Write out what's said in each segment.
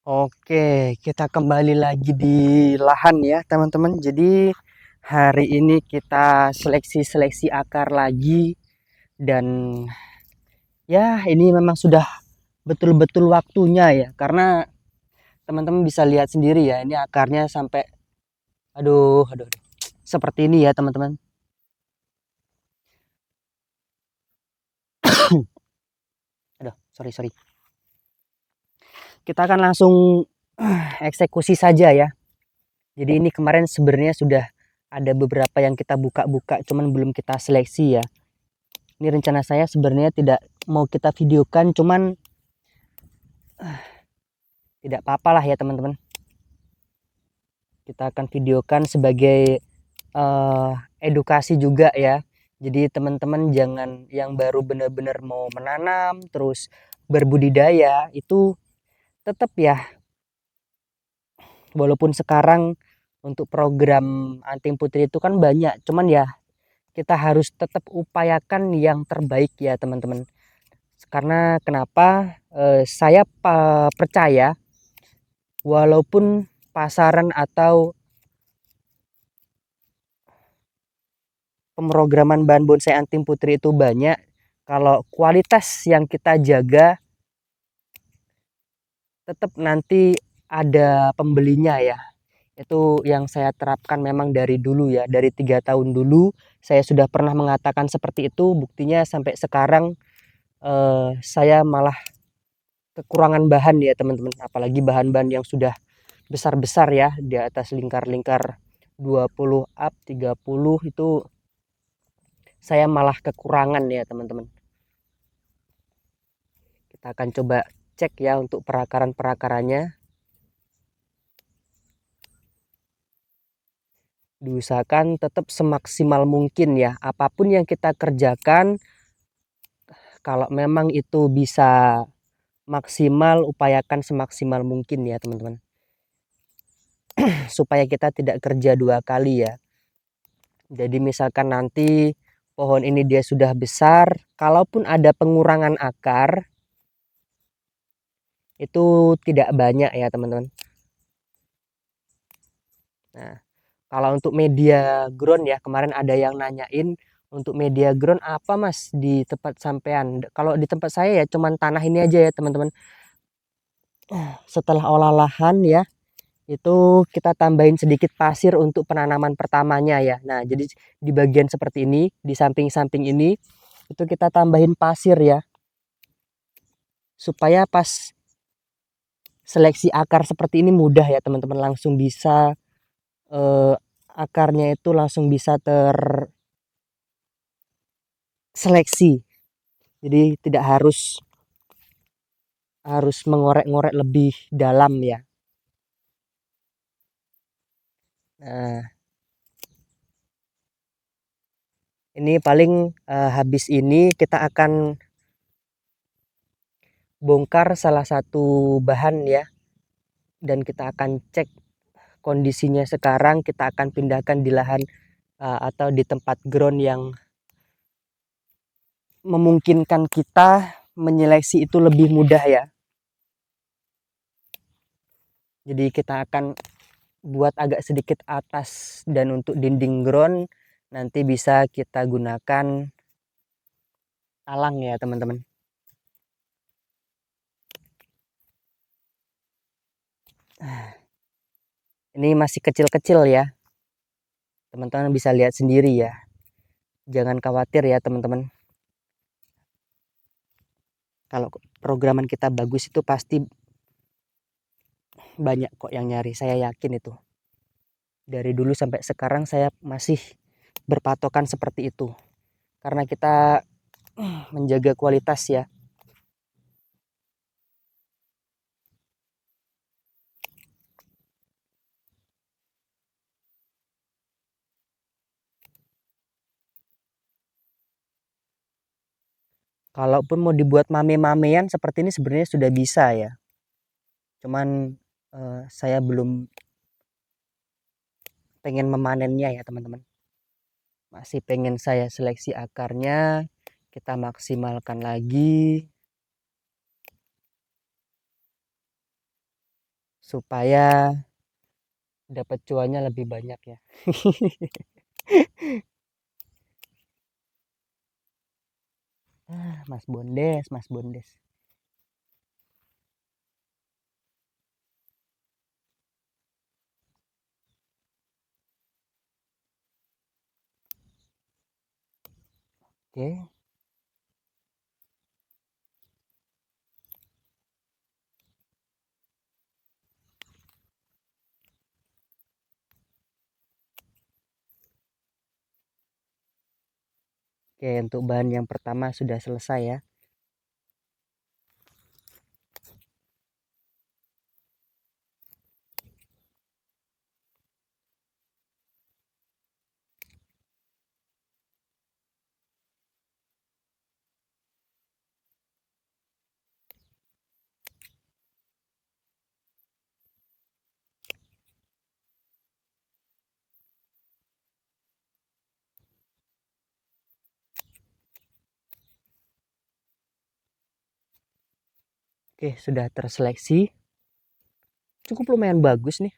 Oke, kita kembali lagi di lahan ya, teman-teman. Jadi hari ini kita seleksi-seleksi akar lagi dan ya ini memang sudah betul-betul waktunya ya, karena teman-teman bisa lihat sendiri ya, ini akarnya sampai aduh, seperti ini ya, teman-teman. Aduh, sorry. Kita akan langsung eksekusi saja ya. Jadi ini kemarin sebenarnya sudah ada beberapa yang kita buka-buka, cuman belum kita seleksi ya. Ini rencana saya sebenarnya tidak mau kita videokan, cuman tidak apa-apa lah ya teman-teman. Kita akan videokan sebagai edukasi juga ya. Jadi teman-teman jangan yang baru benar-benar mau menanam terus berbudidaya itu tetap ya, walaupun sekarang untuk program Anting Putri itu kan banyak, cuman ya kita harus tetap upayakan yang terbaik ya teman-teman. Karena kenapa? Saya percaya walaupun pasaran atau pemrograman bahan bonsai Anting Putri itu banyak, kalau kualitas yang kita jaga tetap nanti ada pembelinya ya. Itu yang saya terapkan memang dari dulu ya, dari 3 tahun dulu saya sudah pernah mengatakan seperti itu. Buktinya sampai sekarang saya malah kekurangan bahan ya teman-teman, apalagi bahan-bahan yang sudah besar-besar ya, di atas lingkar-lingkar 20 up 30 itu saya malah kekurangan ya teman-teman. Kita akan coba cek ya untuk perakaran-perakarannya. Diusahakan tetap semaksimal mungkin ya, apapun yang kita kerjakan kalau memang itu bisa maksimal, upayakan semaksimal mungkin ya teman-teman. Supaya kita tidak kerja 2 kali ya. Jadi misalkan nanti pohon ini dia sudah besar, kalaupun ada pengurangan akar itu tidak banyak ya teman-teman. Nah, kalau untuk media ground ya, kemarin ada yang nanyain untuk media ground apa mas di tempat sampean. Kalau di tempat saya ya cuman tanah ini aja ya teman-teman. Setelah olah lahan ya, itu kita tambahin sedikit pasir untuk penanaman pertamanya ya. Nah, jadi di bagian seperti ini, di samping-samping ini, itu kita tambahin pasir ya. Supaya pas seleksi akar seperti ini mudah ya teman-teman, langsung bisa eh, akarnya itu langsung bisa terseleksi. Jadi tidak harus harus mengorek-ngorek lebih dalam ya. Nah, ini paling habis ini kita akan bongkar salah satu bahan ya, dan kita akan cek kondisinya sekarang. Kita akan pindahkan di lahan atau di tempat ground yang memungkinkan kita menyeleksi itu lebih mudah ya. Jadi kita akan buat agak sedikit atas, dan untuk dinding ground nanti bisa kita gunakan talang ya teman-teman. Ini masih kecil-kecil ya, teman-teman bisa lihat sendiri ya. Jangan khawatir ya teman-teman, kalau programan kita bagus itu pasti banyak kok yang nyari, saya yakin itu. Dari dulu sampai sekarang saya masih berpatokan seperti itu, karena kita menjaga kualitas ya. Kalaupun mau dibuat mame-mamean seperti ini sebenarnya sudah bisa ya, cuman saya belum pengen memanennya ya teman-teman. Masih pengen saya seleksi akarnya, kita maksimalkan lagi. supaya dapat cuannya lebih banyak ya. Mas Bondes, Mas Bondes. Oke, oke, untuk bahan yang pertama sudah selesai ya. Oke, sudah terseleksi. Cukup lumayan bagus nih.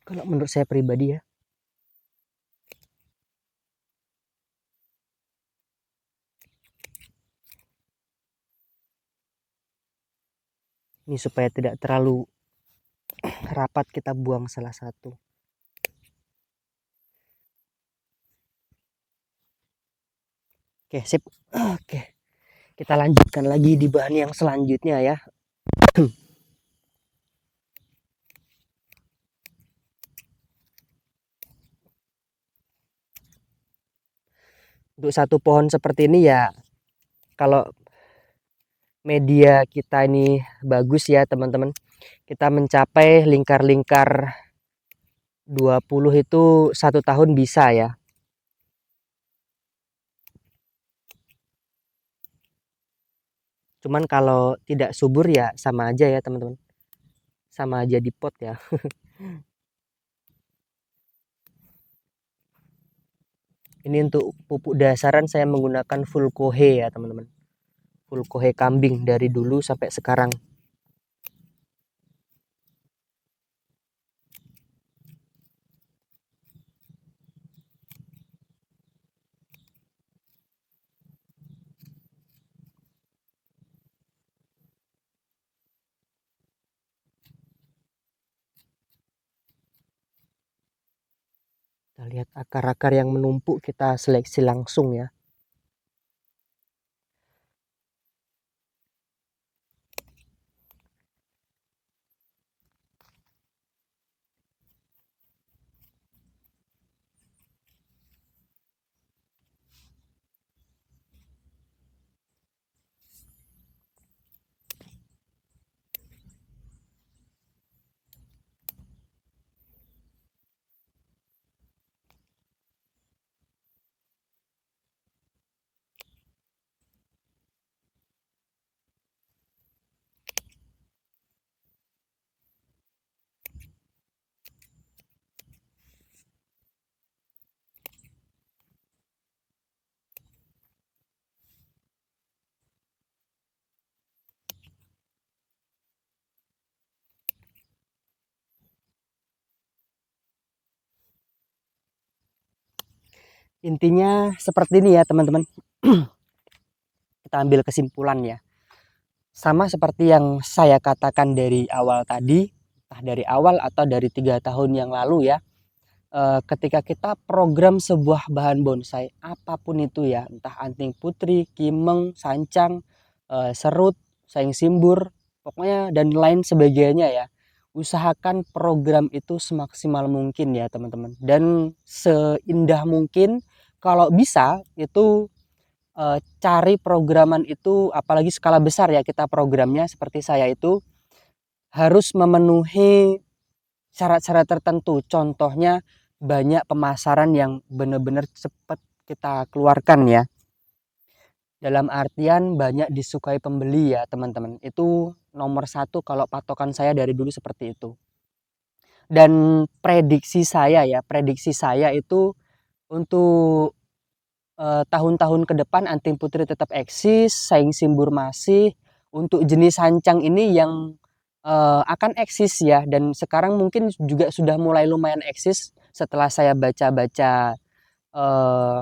Kalau menurut saya pribadi ya. Ini supaya tidak terlalu rapat, kita buang salah satu. Oke, sip. Oke, kita lanjutkan lagi di bahan yang selanjutnya ya. Untuk satu pohon seperti ini ya, kalau media kita ini bagus ya teman-teman, kita mencapai lingkar-lingkar 20 itu 1 tahun bisa ya. Cuman kalau tidak subur ya sama aja ya teman-teman, sama aja di pot ya. Ini untuk pupuk dasaran saya menggunakan full kohe ya teman-teman, full kohe kambing dari dulu sampai sekarang. Kita lihat akar-akar yang menumpuk, kita seleksi langsung ya. Intinya seperti ini ya teman-teman. Kita ambil kesimpulan ya. Sama seperti yang saya katakan dari awal tadi, entah dari awal atau dari 3 tahun yang lalu ya. Ketika kita program sebuah bahan bonsai, apapun itu ya, entah anting putri, kimeng, sancang, serut, saing simbur, pokoknya dan lain sebagainya ya. Usahakan program itu semaksimal mungkin ya teman-teman. Dan seindah mungkin, kalau bisa itu cari programan itu, apalagi skala besar ya kita programnya seperti saya itu harus memenuhi syarat-syarat tertentu. Contohnya banyak pemasaran yang benar-benar cepat kita keluarkan ya. Dalam artian banyak disukai pembeli ya teman-teman. Itu nomor satu kalau patokan saya dari dulu seperti itu. Dan prediksi saya itu untuk tahun-tahun ke depan anting putri tetap eksis, saing simbur masih. Untuk jenis sancang ini yang akan eksis ya, dan sekarang mungkin juga sudah mulai lumayan eksis setelah saya baca-baca, eee,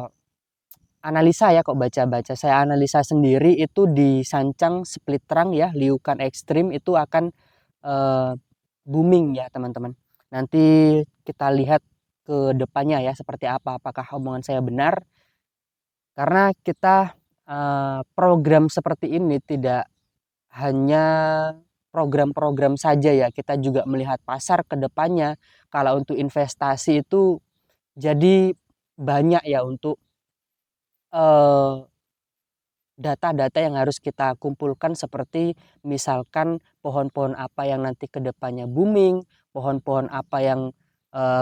analisa ya, kok baca-baca, saya analisa sendiri itu di Sancang Split Trunk ya, Liukan Ekstrim itu akan, eee, booming ya teman-teman. Nanti kita lihat ke depannya ya seperti apa, apakah omongan saya benar. Karena kita, program seperti ini tidak hanya program-program saja ya, kita juga melihat pasar ke depannya. Kalau untuk investasi itu jadi banyak ya untuk, eee, data-data yang harus kita kumpulkan, seperti misalkan pohon-pohon apa yang nanti ke depannya booming, pohon-pohon apa yang,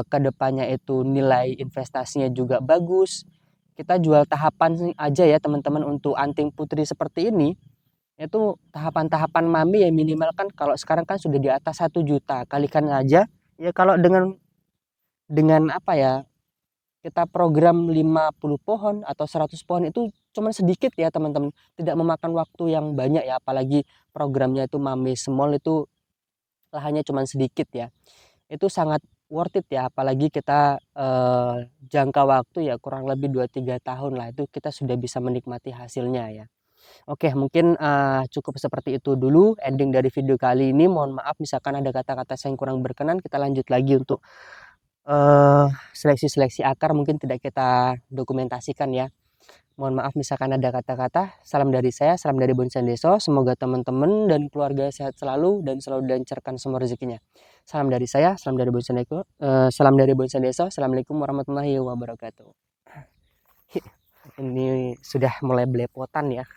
ke depannya itu nilai investasinya juga bagus. Kita jual tahapan aja ya teman-teman untuk anting putri seperti ini, itu tahapan-tahapan mami ya minimal kan kalau sekarang kan sudah di atas 1 juta, kalikan aja ya kalau dengan apa ya, kita program 50 pohon atau 100 pohon itu cuman sedikit ya teman-teman, tidak memakan waktu yang banyak ya, apalagi programnya itu mami small, itu lahannya cuman sedikit ya. Itu sangat worth it ya, apalagi kita, jangka waktu ya kurang lebih 2-3 tahun lah, itu kita sudah bisa menikmati hasilnya ya. Oke, mungkin, cukup seperti itu dulu ending dari video kali ini. Mohon maaf misalkan ada kata-kata saya yang kurang berkenan. Kita lanjut lagi untuk, seleksi-seleksi akar mungkin tidak kita dokumentasikan ya. Mohon maaf misalkan ada kata-kata. Salam dari saya, salam dari Bonsai Deso. Semoga teman-teman dan keluarga sehat selalu dan selalu dilancarkan semua rezekinya. Salam dari saya, salam dari Bonsai Deso, salam dari Bonsai Deso. Assalamualaikum warahmatullahi wabarakatuh. Ini sudah mulai belepotan ya.